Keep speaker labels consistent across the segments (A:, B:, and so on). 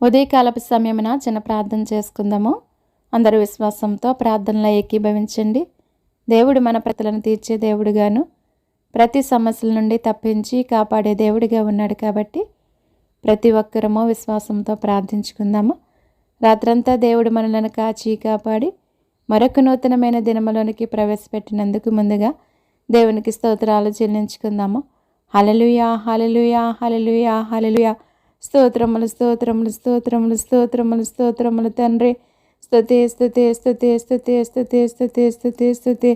A: ఉదయకాలపు సమయమున చిన్న ప్రార్థన చేసుకుందాము. అందరూ విశ్వాసంతో ప్రార్థనలో ఏకీభవించండి. దేవుడు మన ప్రతలను తీర్చే దేవుడుగాను, ప్రతి సమస్యల నుండి తప్పించి కాపాడే దేవుడిగా ఉన్నాడు కాబట్టి ప్రతి ఒక్కరము విశ్వాసంతో ప్రార్థించుకుందాము. రాత్రంతా దేవుడు మనలను కాచి కాపాడి మరొక నూతనమైన దినములోనికి ప్రవేశపెట్టినందుకు ముందుగా దేవునికి స్తోత్రాలు చెల్లించుకుందాము. హల్లెలూయా, హల్లెలూయా, హల్లెలూయా, హల్లెలూయా. స్తోత్రములు, స్తోత్రములు, స్తోత్రములు, స్తోత్రములు, స్తోత్రములు తండ్రి. స్తుతి, స్తుతి, స్తుతి, స్తుతి, స్తుతి, స్తుతి, స్తుతి, స్తుతి.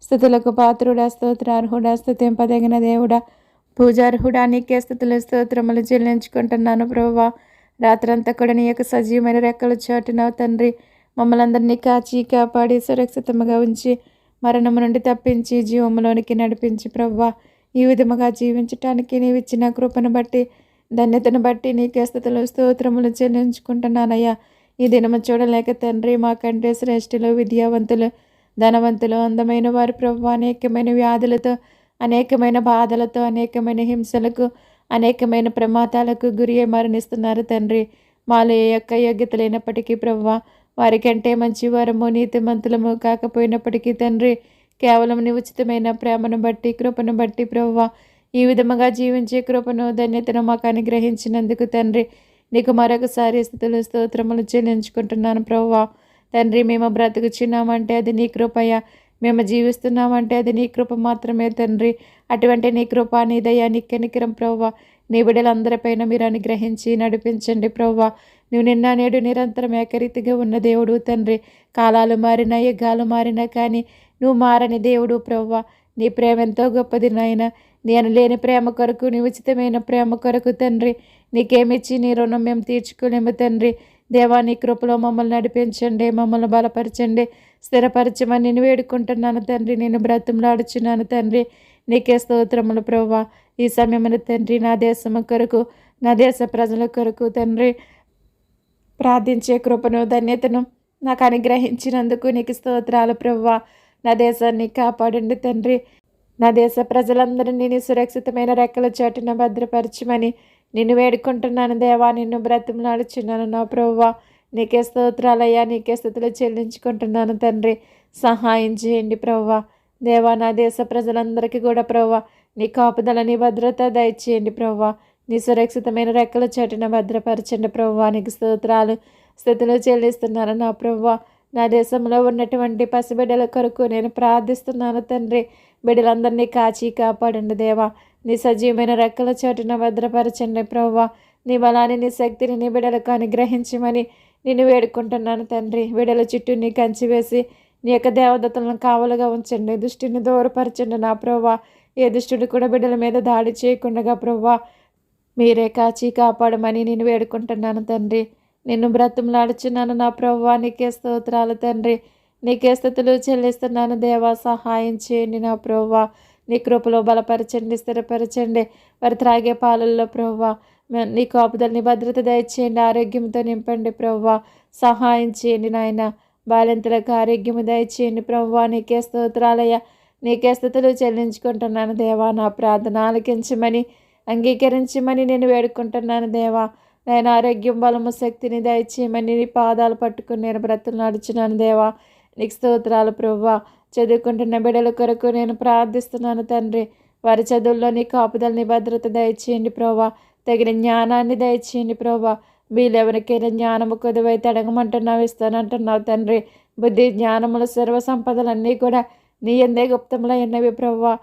A: స్తుతులకు పాత్రుడా, స్తోత్రార్హుడా, స్తుతింపదగిన దేవుడా, పూజార్హుడా, నీకే స్తుతులు స్తోత్రములు చెల్లించుకుంటున్నాను ప్రభువా. రాత్రంతా కూడా నీ యొక్క సజీవమైన రెక్కలు చాటునావు తండ్రి. మమ్మల్ని అందరినీ కాచి కాపాడి సురక్షితముగా ఉంచి మరణము నుండి తప్పించి జీవములోనికి నడిపించి ప్రభువా, ఈ విధముగా జీవించటానికి నీవు ఇచ్చిన కృపను బట్టి ధన్యతను బట్టి నీకే స్తుతులు స్తోత్రములు చెల్లించుకుంటున్నానయ్యా. ఈ దినము చూడలేక తండ్రి, మాకంటే శ్రేష్ఠులు, విద్యావంతులు, ధనవంతులు, అందమైన వారు ప్రభువా అనేకమైన వ్యాధులతో, అనేకమైన బాధలతో, అనేకమైన హింసలకు, అనేకమైన ప్రమాదాలకు గురి మరణిస్తున్నారు తండ్రి. మాలో ఏ యొక్క యోగ్యత లేనప్పటికీ ప్రభువా, వారికంటే మంచి వారము నీతిమంతులము కాకపోయినప్పటికీ తండ్రి, కేవలం నీ ఉచితమైన ప్రేమను బట్టి కృపను బట్టి ప్రభువా ఈ విధముగా జీవించే కృపను ధన్యతను మాకు అనుగ్రహించినందుకు తండ్రి నీకు మరొకసారి స్తుతులు స్తోత్రములు చెల్లించుకుంటున్నాను ప్రభువా. తండ్రి, మేము బ్రతుకుచున్నామంటే అది నీ కృపయ, మేము జీవిస్తున్నామంటే అది నీ కృప మాత్రమే తండ్రి. అటువంటి నీ కృప, నీ దయ, నీ కనికరం ప్రభువా నీ బిడ్డలందరిపైన మీరు అనుగ్రహించి నడిపించండి ప్రభువా. నువ్వు నిన్న నేడు నిరంతరం ఏకరీతిగా ఉన్న దేవుడు తండ్రి. కాలాలు మారినా, యుగాలు మారినా కానీ నువ్వు మారని దేవుడు ప్రభువా. నీ ప్రేమ ఎంతో గొప్పది నాయన. నేను లేని ప్రేమ కొరకు, నీ ఉచితమైన ప్రేమ కొరకు తండ్రి నీకేమిచ్చి నీ రుణం మేము తీర్చుకోలేము తండ్రి. దేవా, నీ కృపలో మమ్మల్ని నడిపించండి, మమ్మల్ని బలపరచండి, స్థిరపరచమని నేను వేడుకుంటున్నాను తండ్రి. నేను బ్రతిమలాడుచున్నాను తండ్రి. నీకే స్తోత్రములు ప్రభువా. ఈ సమయమున తండ్రి నా దేశము కొరకు, నా దేశ ప్రజల కొరకు తండ్రి ప్రార్థించే కృపను ధన్యతను నాకు అనుగ్రహించినందుకు నీకు స్తోత్రాలు ప్రభువా. నా దేశాన్ని కాపాడండి తండ్రి. నా దేశ ప్రజలందరినీ నీ సురక్షితమైన రెక్కల చాటున భద్రపరచమని నిన్ను వేడుకుంటున్నాను దేవా. నిన్ను బ్రతిమలాడుచున్నాను నా ప్రభువా. నీకే స్తోత్రాలయ్యా, నీకే స్తుతులు చెల్లించుకుంటున్నాను తండ్రి. సహాయం చేయండి ప్రభువా. దేవా, నా దేశ ప్రజలందరికీ కూడా ప్రభువా నీ కాపుదల, నీ భద్రత దయచేయండి ప్రభువా. నీ సురక్షితమైన రెక్కల చాటున భద్రపరచండి ప్రభువా. నీకు స్తోత్రాలు స్తుతులు చెల్లిస్తున్నాను నా ప్రభువా. నా దేశంలో ఉన్నటువంటి పసిబిడ్డల కొరకు నేను ప్రార్థిస్తున్నాను తండ్రి. బిడ్డలందరినీ కాచి కాపాడండి దేవా. నీ సజీవమైన రెక్కల చాటున భద్రపరచండి ప్రభువా. నీ బలాన్ని, నీ శక్తిని నీ బిడ్డలకు అనుగ్రహించమని నిన్ను వేడుకుంటున్నాను తండ్రి. బిడ్డల చుట్టూ నీ కంచి వేసి నీ యొక్క దేవదత్తులను కావలుగా ఉంచండి. దుష్టిని దూరపరచండి నా ప్రభువా. ఏ దుష్టుడు కూడా బిడ్డల మీద దాడి చేయకుండా ప్రభువా మీరే కాచి కాపాడమని నేను వేడుకుంటున్నాను తండ్రి. నిన్ను బ్రతిమలాడుచున్నాను నా ప్రభువా. నీకే స్తోత్రాలు తండ్రి. నీకే స్తుతులు చెల్లిస్తున్నాను దేవా. సహాయం చేయండి నా ప్రభువా. నీ కృపలో బలపరచండి, స్థిరపరచండి. వారు త్రాగే పాలల్లో ప్రభువా నీ కాపుదలని భద్రత దయచేయండి. ఆరోగ్యంతో నింపండి ప్రభువా. సహాయం చేయండి నాయన. బాలింతలకు ఆరోగ్యము దయచేయండి ప్రభువా. నీకే స్తోత్రాలయ్యా. నీకే స్తుతులు చెల్లించుకుంటున్నాను దేవా. నా ప్రార్థన ఆలకించమని, అంగీకరించమని నేను వేడుకుంటున్నాను దేవా. నేను ఆరోగ్యం, బలము, శక్తిని దయచేయమని నీ పాదాలు పట్టుకుని నేను బ్రతుకులాడుచున్నాను దేవా. నీకు స్తోత్రాలు ప్రభువా. చదువుకుంటున్న బిడ్డల కొరకు నేను ప్రార్థిస్తున్నాను తండ్రి. వారి చదువుల్లో నీ కాపుదలని భద్రత దయచేయండి ప్రభువా. తగిన జ్ఞానాన్ని దయచేయండి ప్రభువా. వీళ్ళెవరికైనా జ్ఞానము కొదువైతే అడగమంటున్నావు, ఇస్తానంటున్నావు తండ్రి. బుద్ధి, జ్ఞానములు, సర్వ సంపదలన్నీ కూడా నీ ఎందే గుప్తములో ఉన్నవి ప్రభువా.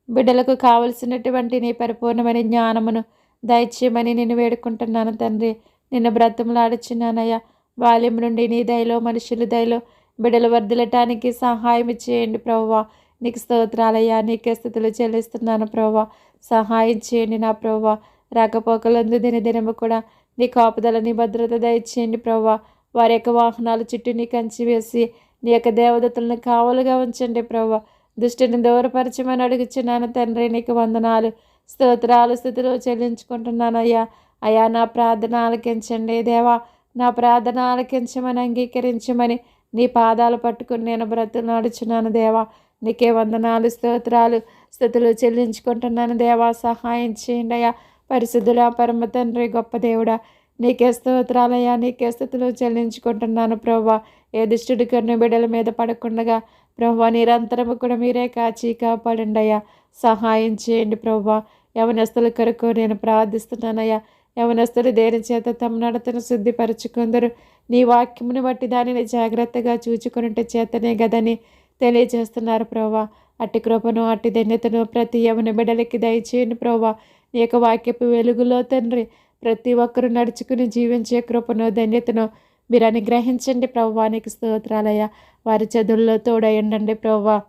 A: బిడ్డలకు కావలసినటువంటి నీ పరిపూర్ణమైన జ్ఞానమును దయచేయమని నేను వేడుకుంటున్నాను తండ్రి. నిన్ను బ్రతిమలాడుచున్నానయ్యా. బాల్యం నుండి నీ దయలో, మనుషుల దయలో బిడ్డలు వర్ధిల్లటానికి సహాయం చేయండి ప్రభువా. నీకు స్తోత్రాలయ్యా. నీకే స్తుతులు చెల్లిస్తున్నాను ప్రభువా. సహాయం చేయండి నా ప్రభువా. రాకపోకలందు దినదినము కూడా నీ కాపుదలని భద్రత దయచేయండి ప్రభువా. వారి యొక్క వాహనాల చుట్టూ నీ కంచి వేసి నీ యొక్క దేవదత్తులను కావలుగా ఉంచండి ప్రభువా. దుష్టిని దూరపరచమని అడుగుచున్నాను తండ్రి. నీకు వందనాలు, స్తోత్రాలు, స్తుతులు చెల్లించుకుంటున్నానయ్యా. అయ్యా, నా ప్రార్థన ఆలకించండి దేవా. నా ప్రార్థన ఆలకించమని, అంగీకరించమని నీ పాదాలు పట్టుకుని నేను బ్రతిమలాడుచున్నాను దేవా. నీకే వందనాలు, స్తోత్రాలు, స్తుతులు చెల్లించుకుంటున్నాను దేవా. సహాయం చేయండి అయ్యా. పరిశుద్ధుడా, పరమ తండ్రి, గొప్ప దేవుడా, నీకే స్తోత్రాలయ్యా, నీకే స్తుతులు చెల్లించుకుంటున్నాను ప్రభా. ఏ దుష్టుడి కన్ను బిడ్డల మీద పడకుండగా ప్రభా నిరంతరము కూడా మీరే కాచి కాపాడండి అయ్యా. సహాయం చేయండి ప్రభా. యవనస్తుల కొరకు నేను ప్రార్థిస్తున్నానయ్యా. యవనస్తులు దేని చేత తమ నడతను శుద్ధిపరచుకుందరు. నీ వాక్యమును బట్టి దానిని జాగ్రత్తగా చూచుకున్నట్టు చేతనే గదని తెలియజేస్తున్నారు ప్రభా. అట్టి కృపను అట్టి ధన్యతను ప్రతి యవన బిడ్డలకి దయచేయండి ప్రభా. నీ యొక్క వాక్యపు వెలుగులో తండ్రి ప్రతి ఒక్కరూ నడుచుకుని జీవించే కృపను ధన్యతను మీరు అనుగ్రహించండి ప్రభా. నీకు స్తోత్రాలయ్యా. వారి చదువుల్లో తోడయండి ప్రభా.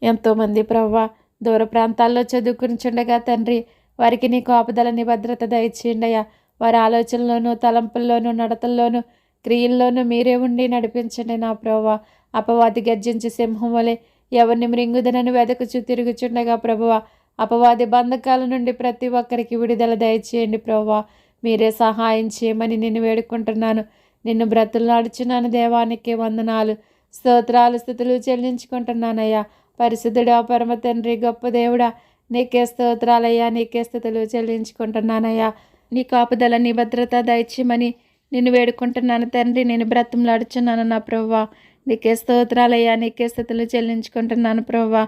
A: ఎంతోమంది ప్రభా దూర ప్రాంతాల్లో చదువుకునిచుండగా తండ్రి వారికి నీ కాపుదలని భద్రత దయచేయండి అయ్యా. వారి ఆలోచనలోనూ తలంపుల్లోనూ నడతల్లోనూ క్రియల్లోనూ మీరే ఉండి నడిపించండి నా ప్రభా. అపవాది గర్జించి సింహం వలె ఎవరిని మృంగుదనని వెదకుచు తిరుగుచుండగా ప్రభువ అపవాది బంధకాల నుండి ప్రతి ఒక్కరికి విడుదల దయచేయండి ప్రభువా. మీరే సహాయం చేయమని నిన్ను వేడుకుంటున్నాను. నిన్ను బ్రతులాడుచున్నాను. దేవానికి వందనాలు, స్తోత్రాలు, స్థుతులు చెల్లించుకుంటున్నానయ్యా. పరిశుద్ధుడా, పరమ తండ్రి, గొప్ప దేవుడా, నీకే స్తోత్రాలయ్యా, నీకే స్థుతులు చెల్లించుకుంటున్నానయ్యా. నీ కాపుదల నీ భద్రత దయచేయమని నిన్ను వేడుకుంటున్నాను తండ్రి. నేను బ్రతంలాడుచున్నాను నా ప్రభువా. నీకే స్తోత్రాలయ్యా, నీకే స్థుతులు చెల్లించుకుంటున్నాను ప్రభువా.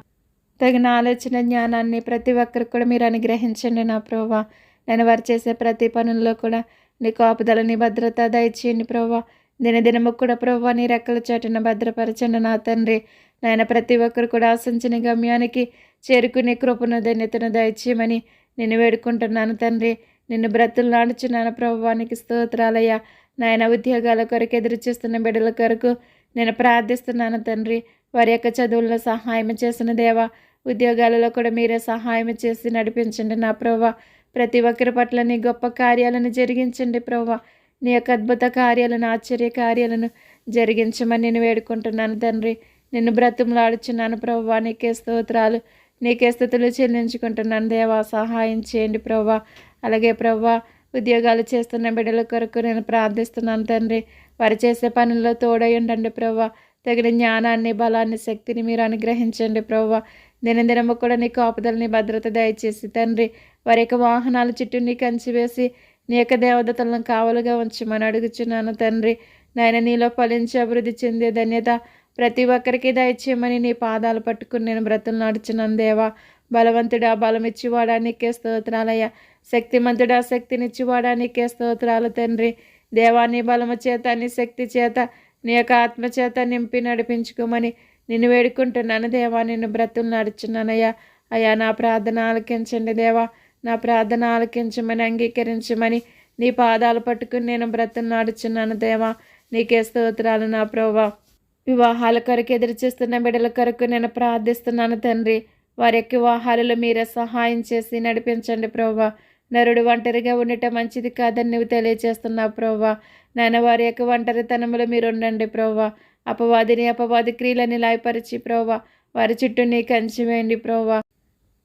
A: తగిన ఆలోచన జ్ఞానాన్ని ప్రతి ఒక్కరికి కూడా మీరు అనుగ్రహించండి నా ప్రభువా. నేను వారు చేసే ప్రతి పనుల్లో కూడా నీ కాపుదల నీ భద్రత దయచేయండి ప్రభువా. దినదినము కూడా ప్రభువా నీ రెక్కల చాటున భద్రపరచండి నా తండ్రి. నాయన ప్రతి ఒక్కరు కూడా ఆశించిన గమ్యానికి చేరుకునే కృపను ధన్యతను దయచేయమని నిన్ను వేడుకుంటున్నాను తండ్రి. నిన్ను బ్రతులాడుచున్నాను ప్రభువానికి స్తోత్రాలయ్యా. నాయన ఉద్యోగాల కొరకు ఎదురు చూస్తున్న బిడ్డల కొరకు నేను ప్రార్థిస్తున్నాను తండ్రి. వారి యొక్క చదువుల్లో సహాయం చేసిన దేవా, ఉద్యోగాలలో కూడా మీరే సహాయం చేసి నడిపించండి నా ప్రభువా. ప్రతి ఒక్కరి పట్ల నీ గొప్ప కార్యాలను జరిగించండి ప్రభువా. నీ యొక్క అద్భుత కార్యాలను, ఆశ్చర్య కార్యాలను జరిగించమని నేను వేడుకుంటున్నాను తండ్రి. నిన్ను బ్రతుములాడుచున్నాను ప్రభువా. నీకే స్తోత్రాలు, నీకే స్తుతులు చెల్లించుకుంటున్నాను దేవా. సహాయం చేయండి ప్రభువా. అలాగే ప్రభువా ఉద్యోగాలు చేస్తున్న బిడ్డల కొరకు నేను ప్రార్థిస్తున్నాను తండ్రి. వారు చేసే పనుల్లో తోడై ఉండండి ప్రభువా. తగిన జ్ఞానాన్ని, బలాన్ని, శక్తిని మీరు అనుగ్రహించండి ప్రభువా. దినదినము కూడా నీ కాపుదలని భద్రత దయచేసి తండ్రి వారి యొక్క వాహనాల చుట్టూ నీ కంచి వేసి నీ యొక్క దేవదతలను కావలుగా ఉంచమని అడుగుచున్నాను తండ్రి. నాయన నీలో ఫలించి అభివృద్ధి చెందే ధన్యత ప్రతి ఒక్కరికి దయచేయమని నీ పాదాలు పట్టుకుని నేను బ్రతులు నడుచున్నాను దేవా. బలవంతుడా, బలం ఇచ్చివాడా నీకే స్తోత్రాలయ్యా. శక్తిమంతుడా, శక్తినిచ్చివాడా నీకే స్తోత్రాలు తండ్రి. దేవా నీ బలము చేత, నీ శక్తి చేత, నీ యొక్క ఆత్మచేత నింపి నడిపించుకోమని నిన్ను వేడుకుంటున్నాను దేవా. నిన్ను బ్రతులు నడుచున్నానయ్యా. అయ్యా నా ప్రార్థన ఆలకించండి దేవా. నా ప్రార్థన ఆలకించమని, అంగీకరించమని నీ పాదాలు పట్టుకుని నేను బ్రతులు నడుచున్నాను దేవా. నీకే స్తోత్రాలు నా ప్రభువా. వివాహాల కొరకు ఎదురు చూస్తున్న బిడ్డల కొరకు నేను ప్రార్థిస్తున్నాను తండ్రి. వారి యొక్క వివాహాలలో మీరే సహాయం చేసి నడిపించండి ప్రభువా. నరుడు ఒంటరిగా ఉండటం మంచిది కాదని నువ్వు తెలియజేస్తున్నావు ప్రభువా. నాయన వారి యొక్క ఒంటరితనంలో మీరు ఉండండి ప్రభువా. అపవాది క్రియలని లాయపరిచి ప్రభువా వారి చుట్టూ నీ కంచి వేయండి ప్రభువా.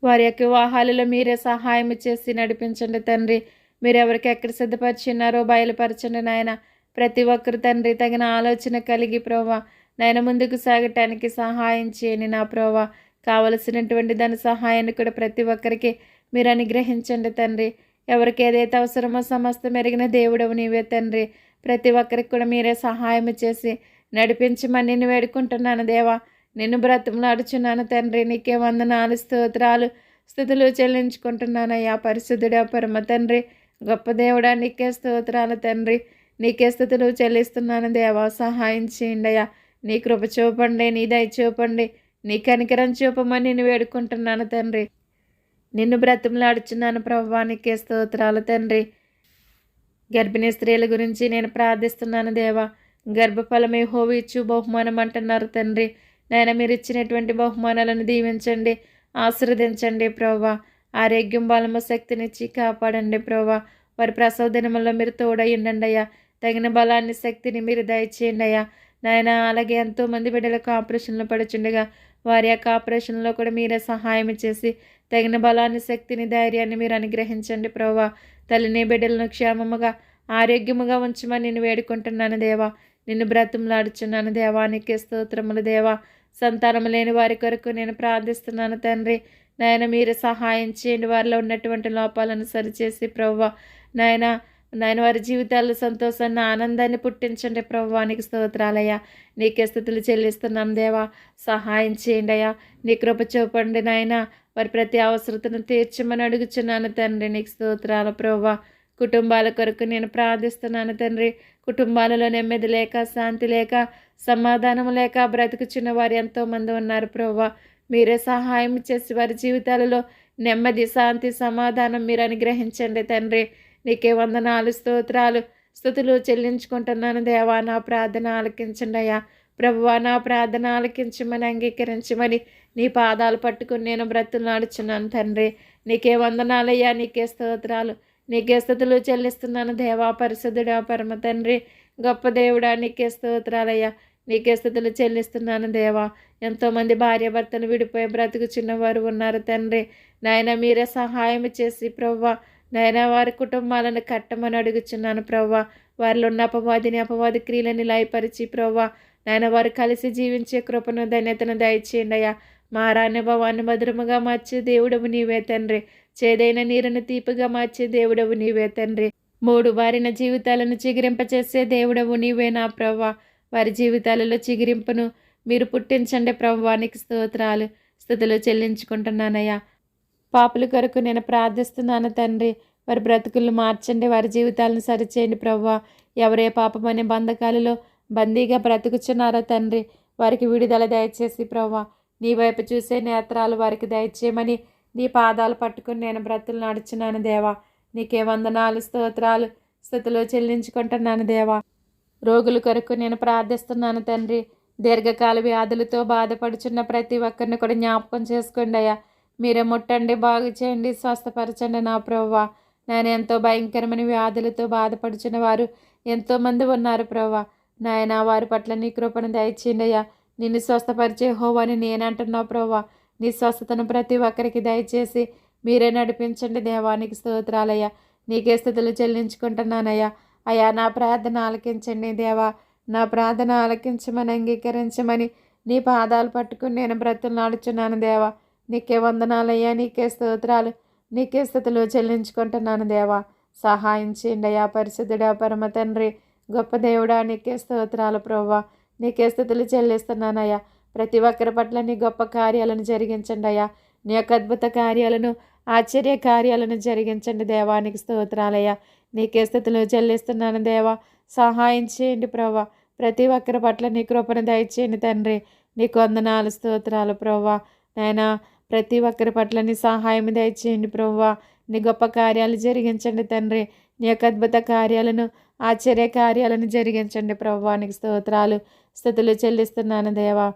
A: వారి యొక్క వివాహాలలో మీరే సహాయం చేసి నడిపించండి తండ్రి. మీరు ఎవరికి ఎక్కడ సిద్ధపరిచినారో బయలుపరచండి నాయన. ప్రతి ఒక్కరు తండ్రి తగిన ఆలోచన కలిగి ప్రభువా నాయన ముందుకు సాగటానికి సహాయం చేయని నా ప్రభువా. కావలసినటువంటి దాని సహాయాన్ని కూడా ప్రతి ఒక్కరికి మీరు అనుగ్రహించండి తండ్రి. ఎవరికి ఏదైతే అవసరమో సమస్తం ఎరిగిన దేవుడవు నీవే తండ్రి. ప్రతి ఒక్కరికి కూడా మీరే సహాయం చేసి నడిపించమని నిన్ను వేడుకుంటున్నాను దేవా. నిన్ను బ్రతుములాడుచున్నాను తండ్రి. నీకే వందనాలు, స్తోత్రాలు, స్తుతులు చెల్లించుకుంటున్నానయ్యా. పరిశుద్ధుడా, పరమ తండ్రి, గొప్ప దేవుడా, నీకే స్తోత్రాలు తండ్రి. నీకే స్తుతులు చెల్లిస్తున్నాను దేవా. సహాయం చేయండి అయ్యా. నీ కృప చూపండి, నీ దయ చూపండి, నీ కనికరం చూపమని నేను వేడుకుంటున్నాను తండ్రి. నిన్ను బ్రతుములాడుచున్నాను ప్రభువా. నీకే స్తోత్రాలు తండ్రి. గర్భిణీ స్త్రీల గురించి నేను ప్రార్థిస్తున్నాను దేవా. గర్భఫలమే యెహోవా ఇచ్చు బహుమానం అంటున్నారు తండ్రి. నేను మీరు ఇచ్చినటువంటి బహుమానాలను దీవించండి, ఆశీర్వదించండి ప్రభువా. ఆరోగ్యం, బలము, శక్తినిచ్చి కాపాడండి ప్రభువా. వారి ప్రసవ దినముల్లో మీరు తోడై ఉండండి అయ్యా. తగిన బలాన్ని, శక్తిని మీరు దయచేయండి అయ్యా నాయన. అలాగే ఎంతోమంది బిడ్డలకు ఆపరేషన్లు పడుచుండగా వారి యొక్క ఆపరేషన్లో కూడా మీరే సహాయం చేసి తగిన బలాన్ని, శక్తిని, ధైర్యాన్ని మీరు అనుగ్రహించండి ప్రభువా. తల్లిని బిడ్డలను క్షేమముగా, ఆరోగ్యముగా ఉంచమని నేను వేడుకుంటున్నాను దేవా. నిన్ను బ్రతుములాడుచున్నాను దేవా. నీకే స్తోత్రములు దేవా. సంతానం లేని వారి కొరకు నేను ప్రార్థిస్తున్నాను తండ్రి. నాయన మీరు సహాయం చేయండి. వారిలో ఉన్నటువంటి లోపాలను సరిచేసి ప్రభువా నాయన నాయన వారి జీవితాల్లో సంతోషాన్ని ఆనందాన్ని పుట్టించండి ప్రభువా. నీకు స్తోత్రాలయ్యా. నీకే స్థుతులు చెల్లిస్తున్నాను దేవా. సహాయం చేయండి అయ్యా. నీ కృప చూపండి నాయన. వారి ప్రతి అవసరతను తీర్చమని అడుగుచున్నాను తండ్రి. నీకు స్తోత్రాలు ప్రభువా. కుటుంబాల కొరకు నేను ప్రార్థిస్తున్నాను తండ్రి. కుటుంబాలలో నెమ్మది లేక, శాంతి లేక, సమాధానం లేక బ్రతుకుచున్న వారు ఎంతోమంది ఉన్నారు ప్రభువా. మీరే సహాయం చేసి వారి జీవితాలలో నెమ్మది, శాంతి, సమాధానం మీరు అనుగ్రహించండి తండ్రి. నీకే వందనాలు, స్తోత్రాలు, స్తుతులు చెల్లించుకుంటున్నాను దేవా. నా ప్రార్థన ఆలకించండి అయ్యా. ప్రభువా, నా ప్రార్థన ఆలకించమని, అంగీకరించమని నీ పాదాలు పట్టుకుని నేను బ్రతులాడుచున్నాను తండ్రి. నీకే వందనాలయ్యా. నీకే స్తోత్రాలు, నీకే స్తుతులు చెల్లిస్తున్నాను దేవా. పరిశుద్ధుడా, పరమ తండ్రి, గొప్ప దేవుడా, నీకే స్తోత్రాలయ్యా. నీకే స్తుతులు చెల్లిస్తున్నాను దేవా. ఎంతోమంది భార్యాభర్తలు విడిపోయి బ్రతుకుచున్నవారు ఉన్నారు తండ్రి. నాయన మీరే సహాయం చేసి ప్రవ్వా నాయన వారి కుటుంబాలను కట్టమని అడుగుచున్నాను ప్రవ్వా. వారిలో ఉన్న అపవాది క్రియలని లయపరిచి ప్రవ్వా నాయన వారు కలిసి జీవించే కృపను, ధన్యతను దయచేయండి అయ్యా. మారానుభవాన్ని మధురముగా మార్చే దేవుడవు నీవే తండ్రి. చేదైన నీరును తీపిగా మార్చే దేవుడవు నీవే తండ్రి. మూడు వారిన జీవితాలను చిగురింపచేసే దేవుడవు నీవే నా ప్రవ్వా. వారి జీవితాలలో చిగురింపును మీరు పుట్టించండి ప్రవ్వా. నీకు స్తోత్రాలు, స్తుతులు చెల్లించుకుంటున్నానయ్యా. పాపుల కొరకు నేను ప్రార్థిస్తున్నాను తండ్రి. వారి బ్రతుకులను మార్చండి, వారి జీవితాలను సరిచేయండి ప్రవ్వా. ఎవరే పాపమనే బంధకాలలో బందీగా బ్రతుకుచున్నారో తండ్రి, వారికి విడుదల దయచేసి ప్రవ్వా. నీ వైపు చూసే నేత్రాలు వారికి దయచేయమని నీ పాదాలు పట్టుకుని నేను బ్రతులు నడుచున్నాను దేవా. నీకే వందనాలు, స్తోత్రాలు, స్తుతులు చెల్లించుకుంటున్నాను దేవా. రోగుల కొరకు నేను ప్రార్థిస్తున్నాను తండ్రి. దీర్ఘకాల వ్యాధులతో బాధపడుచున్న ప్రతి ఒక్కరిని కూడా జ్ఞాపకం చేసుకోండి అయ్యా. మీరే ముట్టండి, బాగు చేయండి, స్వస్థపరచండి నా ప్రభువా. నేను ఎంతో భయంకరమైన వ్యాధులతో బాధపడుచున్న వారు ఎంతోమంది ఉన్నారు ప్రభువా. నాయన వారి పట్ల నీ కృపను దయచేయండి అయ్యా. నిన్ను స్వస్థపరిచే హోవని నేనంటున్నావు ప్రభువా. నీ స్వస్థతను ప్రతి ఒక్కరికి దయచేసి మీరే నడిపించండి దేవానికి స్తోత్రాలయ్యా. నీకే స్థుతులు చెల్లించుకుంటున్నానయ్యా. అయ్యా నా ప్రార్థన ఆలకించండి దేవా. నా ప్రార్థన ఆలకించమని, అంగీకరించమని నీ పాదాలు పట్టుకుని నేను బ్రతులు నాడుచున్నాను దేవా. నీకే వందనాలయ్యా. నీకే స్తోత్రాలు, నీకే స్థుతులు చెల్లించుకుంటున్నాను దేవా. సహాయం చేయండి అయ్యా. పరిశుద్ధుడా, పరమ తండ్రి, గొప్ప దేవుడా, నీకే స్తోత్రాలు ప్రభువా. నీకే స్థుతులు చెల్లిస్తున్నానయ్యా. ప్రతి ఒక్కరి పట్ల నీ గొప్ప కార్యాలను జరిగించండి అయ్యా. నీ యొక్క అద్భుత కార్యాలను, ఆశ్చర్య కార్యాలను జరిగించండి దేవానికి స్తోత్రాలయ్యా. నీకే స్థుతులు చెల్లిస్తున్నాను దేవా. సహాయం చేయండి ప్రభువా. ప్రతి ఒక్కరి పట్ల నీ కృపను దయచేయండి తండ్రి. నీకు వందనాలు, స్తోత్రాలు ప్రభువా. నాయనా ప్రతి ఒక్కరి పట్ల నీ సహాయం దయచేయండి ప్రభువా. నీ గొప్ప కార్యాలు జరిగించండి తండ్రి. నీ యొక్క అద్భుత కార్యాలను, ఆశ్చర్య కార్యాలను జరిగించండి ప్రభువా. నీకు స్తోత్రాలు, స్తుతులు చెల్లిస్తున్నాను దేవా.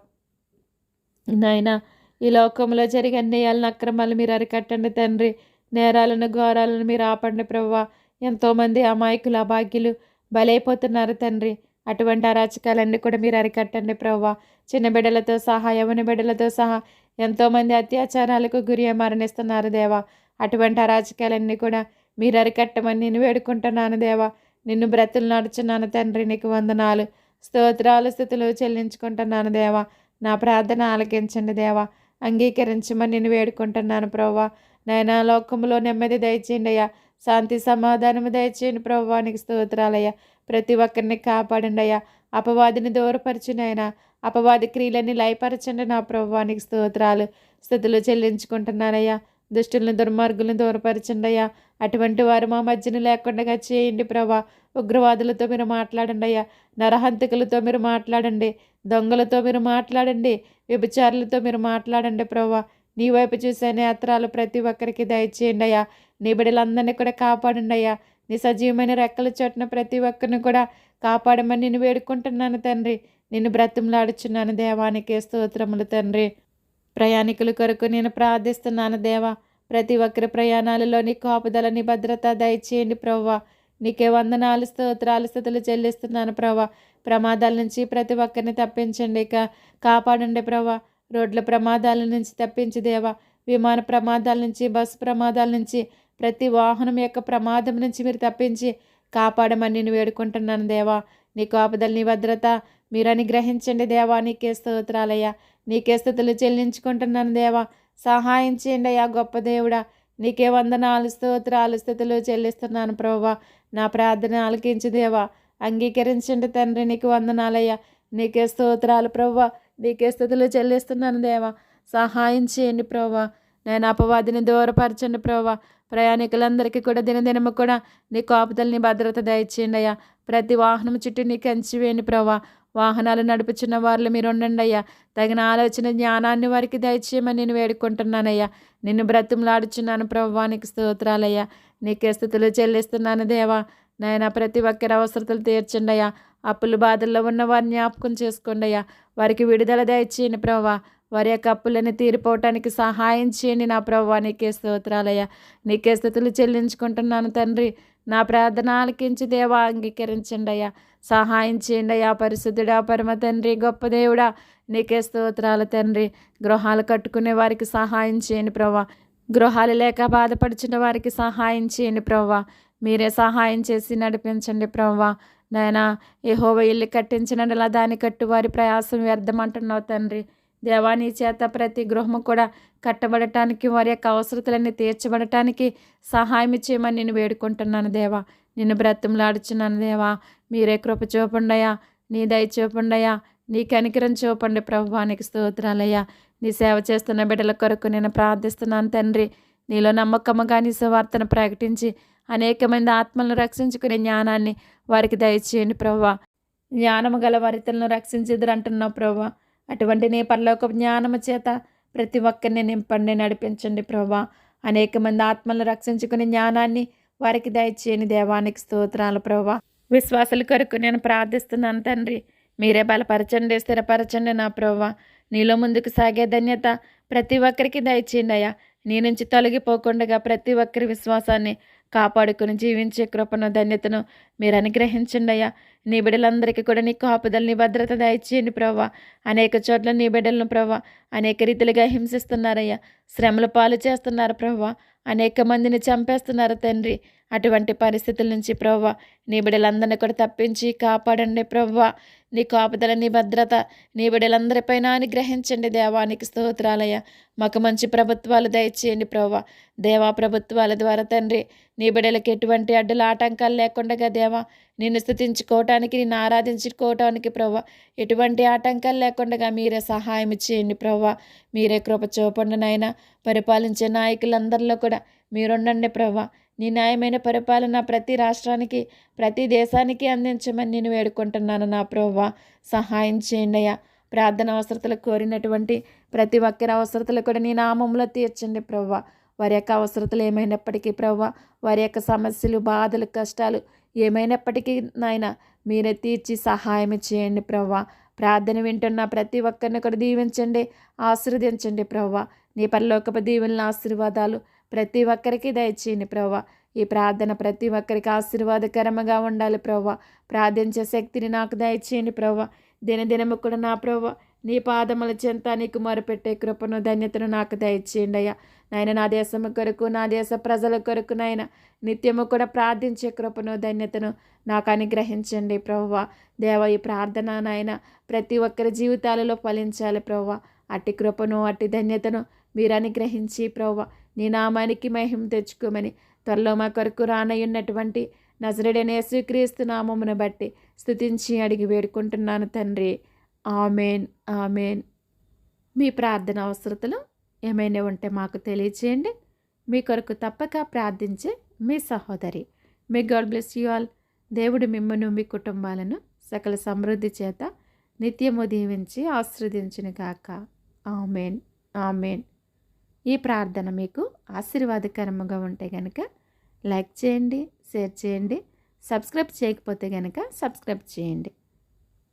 A: నాయనా ఈ లోకంలో జరిగే అన్యాయాలను, అక్రమాలు మీరు అరికట్టండి తండ్రి. నేరాలను, ఘోరాలను మీరు ఆపండి ప్రభువా. ఎంతోమంది అమాయకులు, అభాగ్యులు బలైపోతున్నారు తండ్రి. అటువంటి అరాచకాలన్నీ కూడా మీరు అరికట్టండి ప్రభువా. చిన్న బిడ్డలతో సహా, యవన బిడ్డలతో సహా ఎంతోమంది అత్యాచారాలకు గురి మరణిస్తున్నారు దేవా. అటువంటి అరాచకాలన్నీ కూడా మీరు అరికట్టమని నేను వేడుకుంటున్నాను దేవా. నిన్ను బ్రతులు నడుచున్నాను తండ్రి. నీకు వందనాలు, స్తోత్రాలు, స్తుతులు చెల్లించుకుంటున్నాను దేవా. నా ప్రార్థన ఆలకించండి దేవా. అంగీకరించమని నేను వేడుకుంటున్నాను ప్రభువా. నాయనా లోకంలో నెమ్మది దయచేయండి అయ్యా. శాంతి సమాధానము దయచేయండి ప్రభువా. నీకు స్తోత్రాలయ్యా. ప్రతి ఒక్కరిని కాపాడండి అయ్యా. అపవాదిని దూరపరచునైనా అపవాది క్రియలన్నీ లయపరచండి నా ప్రభువా. నీకు స్తోత్రాలు, స్తుతులు చెల్లించుకుంటున్నానయ్యా. దుష్టులను, దుర్మార్గులను దూరపరచండి అయ్యా. అటువంటి వారు మా మధ్యన లేకుండా చేయండి ప్రభా. ఉగ్రవాదులతో మీరు మాట్లాడండి అయ్యా. నరహంతకులతో మీరు మాట్లాడండి. దొంగలతో మీరు మాట్లాడండి. వ్యభిచారులతో మీరు మాట్లాడండి ప్రభా. నీ వైపు చూసే నేత్రాలు ప్రతి ఒక్కరికి దయచేయండి అయ్యా. నీ బిడ్డలందరినీ కూడా కాపాడండి అయ్యా. నీ సజీవమైన రెక్కల చోటున ప్రతి ఒక్కరిని కూడా కాపాడమని నేను వేడుకుంటున్నాను తండ్రి. నిన్ను బ్రతిమలాడుచున్నాను దేవానికి స్తోత్రములు తండ్రి. ప్రయాణికుల కొరకు నేను ప్రార్థిస్తున్నాను దేవా. ప్రతి ఒక్కరి ప్రయాణాలలో నీ కాపుదల, నీ భద్రత దయచేయండి ప్రభువా. నీకే వందనాలు, స్తోత్రాలు, స్తుతులు చెల్లిస్తున్నాను ప్రభా. ప్రమాదాల నుంచి ప్రతి ఒక్కరిని తప్పించండి, కాపాడండి ప్రభా. రోడ్ల ప్రమాదాల నుంచి తప్పించి దేవా. విమాన ప్రమాదాల నుంచి, బస్సు ప్రమాదాల నుంచి, ప్రతి వాహనం యొక్క ప్రమాదం నుంచి మీరు తప్పించి కాపాడమని నేను వేడుకుంటున్నాను దేవా. నీ కాపుదల, నీ భద్రత మీరు అనుగ్రహించండి దేవా. నీకే స్తోత్రాలయ్యా. నీకే స్తుతులు చెల్లించుకుంటున్నాను దేవా. సహాయం చేయండి అయ్యా గొప్ప దేవుడా. నీకే వందనాలు, స్తోత్రాలు, స్తుతులు చెల్లిస్తున్నాను ప్రభువా. నా ప్రార్థన ఆలకించి దేవా అంగీకరించండి తండ్రి. నీకు వందనాలయ్యా. నీకే స్తోత్రాలు ప్రవ్వా. నీకే స్తుతులు చెల్లిస్తున్నాను దేవా. సహాయం చేయండి ప్రవ్వా. నేను అపవాదిని దూరపరచండి ప్రవ్వా. ప్రయాణికులందరికీ కూడా దినదినము కూడా నీ కాపుదలని భద్రత దయచేయండి అయ్యా. ప్రతి వాహనం చుట్టూ నీ కంచి వేయండి ప్రవ్వా. వాహనాలు నడుపుచున్న వారిలో మీరు ఉండండి అయ్యా. తగిన ఆలోచన జ్ఞానాన్ని వారికి దయచేయమని నేను వేడుకుంటున్నానయ్యా. నిన్ను బ్రతిమలాడుచున్నాను ప్రవ్వా. నీకు స్తోత్రాలయ్యా. నీకే స్తుతులు చెల్లిస్తున్నాను దేవా. నాయనా ప్రతి ఒక్కరి అవసరతలు తీర్చండి అయ్యా. అప్పుల బాధల్లో ఉన్న వారిని జ్ఞాపకం చేసుకోండి అయ్యా. వారికి విడుదల దయచేయండి ప్రవ్వా. వారి యొక్క అప్పులని తీరిపోవటానికి సహాయం చేయండి నా ప్రవ్వా. నీకే స్తోత్రాలయ్యా. నీకే స్తుతులు చెల్లించుకుంటున్నాను తండ్రి. నా ప్రార్థన ఆలకించి దేవా అంగీకరించండి అయ్యా. సహాయం చేయండి అయ్యా. పరిశుద్ధుడా, పరమ తండ్రి, గొప్ప దేవుడా, నీకే స్తోత్రాలు తండ్రి. గృహాలు కట్టుకునే వారికి సహాయం చేయండి ప్రవ్వా. గృహాలు లేక బాధపడుచున్న వారికి సహాయం చేయండి ప్రవ్వా. మీరే సహాయం చేసి నడిపించండి ప్రవ్వా. నాయనా యెహోవా ఇల్లు కట్టించినలా దాని కట్టు వారి ప్రయాసం వ్యర్థమంటున్నావు తండ్రి. దేవా నీ చేత ప్రతి గృహము కూడా కట్టబడటానికి వారి యొక్క అవసరతలన్నీ తీర్చబడటానికి సహాయం చేయమని నేను వేడుకుంటున్నాను దేవా. నిన్ను బ్రతిమలాడుచున్నాను దేవా. మీరే కృప చూపండియా. నీ దయ చూపండియా. నీ కనికరం చూపండి ప్రభువా. నీకు స్తోత్రాలయ్యా. నీ సేవ చేస్తున్న బిడ్డల కొరకు నేను ప్రార్థిస్తున్నాను తండ్రి. నీలో నమ్మకముగా నీ సువార్తను ప్రకటించి అనేక మంది ఆత్మలను రక్షించుకునే జ్ఞానాన్ని వారికి దయచేయండి ప్రభువా. జ్ఞానము గల వారితలను రక్షించిద్దరు అంటున్నావు ప్రభువా. అటువంటి నీ పరలోక జ్ఞానము చేత ప్రతి ఒక్కరిని నింపండి, నడిపించండి ప్రభువా. అనేక మంది ఆత్మలను రక్షించుకునే జ్ఞానాన్ని వారికి దయచేయని దేవానికి స్తోత్రాలు ప్రభువా. విశ్వాసుల కొరకు నేను ప్రార్థిస్తున్నాను తండ్రి. మీరే బలపరచండి, స్థిరపరచండి నా ప్రభువా. నీలో ముందుకు సాగే ధన్యత ప్రతి ఒక్కరికి దయచేయండి అయ్యా. నీ నుంచి తొలగిపోకుండా ప్రతి ఒక్కరి విశ్వాసాన్ని కాపాడుకుని జీవించే కృపను, ధన్యతను మీరు అనుగ్రహించండి అయ్యా. నీ బిడ్డలందరికీ కూడా నీ కాపుదలని భద్రత దయచేయండి ప్రభా. అనేక చోట్ల నీ బిడ్డలను ప్రభా అనేక రీతిలుగా హింసిస్తున్నారయ్యా. శ్రమల పాలు చేస్తున్నారు ప్రభా. అనేక మందిని చంపేస్తున్నారు తండ్రి. అటువంటి పరిస్థితుల నుంచి ప్రభా నీ బిడ్డలందరినీ కూడా తప్పించి కాపాడండి ప్రభా. నీ కాపుదల, నీ భద్రత నీ బిడ్డలందరిపైన అనుగ్రహించండి దేవానికి స్తోత్రాలయ్యా. మాకు మంచి ప్రభుత్వాలు దయచేయండి ప్రభా. దేవా ప్రభుత్వాల ద్వారా తండ్రి నీ బిడ్డలకి ఎటువంటి అడ్డుల ఆటంకాలు లేకుండా దేవా నిన్ను స్తుతించుకోవటానికి, నిన్ను ఆరాధించుకోవటానికి ప్రభా ఎటువంటి ఆటంకాలు లేకుండా మీరే సహాయం చేయండి ప్రభా. మీరే కృప చూపండి నాయన. పరిపాలించే నాయకులందరిలో కూడా మీరుండండి ప్రభా. నీ న్యాయమైన పరిపాలన ప్రతి రాష్ట్రానికి, ప్రతి దేశానికి అందించమని నేను వేడుకుంటున్నాను నా ప్రభువా. సహాయం చేయండి అయ్యా. ప్రార్థన అవసరతలు కోరినటువంటి ప్రతి ఒక్కరి అవసరతలు కూడా నీ నామంలో తీర్చండి ప్రభువా. వారి యొక్క అవసరతలు ఏమైనప్పటికీ ప్రభువా, వారి యొక్క సమస్యలు, బాధలు, కష్టాలు ఏమైనప్పటికీ నాయన మీరే తీర్చి సహాయం చేయండి ప్రభువా. ప్రార్థన వింటున్న ప్రతి ఒక్కరిని కూడా దీవించండి, ఆశీర్వదించండి ప్రభువా. నీ పరలోకపు దీవెనల ఆశీర్వాదాలు ప్రతి ఒక్కరికి దయచేయండి ప్రభువా. ఈ ప్రార్థన ప్రతి ఒక్కరికి ఆశీర్వాదకరంగా ఉండాలి ప్రభువా. ప్రార్థించే శక్తిని నాకు దయచేయండి ప్రభువా. దినదినము కూడా నా ప్రభువా నీ పాదముల చెంత నీకు మొరపెట్టే కృపను, ధన్యతను నాకు దయచేయండి అయ్యా. నాయన నా దేశము కొరకు, నా దేశ ప్రజల కొరకు నాయన నిత్యము కూడా ప్రార్థించే కృపను, ధన్యతను నాకు అనుగ్రహించండి ప్రభువా. దేవ ఈ ప్రార్థన నాయన ప్రతి ఒక్కరి జీవితాలలో ఫలించాలి ప్రభువా. అట్టి కృపను, అట్టి ధన్యతను మీరు అనుగ్రహించి ప్రభువా నీ నామానికి మహిమ తెచ్చుకోమని త్వరలో మా కొరకు రానయ్యున్నటువంటి నజరేయుడైన యేసుక్రీస్తు నామమును బట్టి స్తుతించి అడిగి వేడుకుంటున్నాను తండ్రి. Amen, amen. మీ ప్రార్థన అవసరతలు ఏమైనా ఉంటే మాకు తెలియచేయండి. మీ కొరకు తప్పక ప్రార్థించే మీ సహోదరి. May God bless you all. దేవుడు మిమ్మను, మీ కుటుంబాలను సకల సమృద్ధి చేత నిత్యము దీవించి ఆశీర్వదించును గాక. Amen, amen. ఈ ప్రార్థన మీకు ఆశీర్వాదకరంగా ఉంటే కనుక లైక్ చేయండి, షేర్ చేయండి. సబ్స్క్రైబ్ చేయకపోతే కనుక సబ్స్క్రైబ్ చేయండి.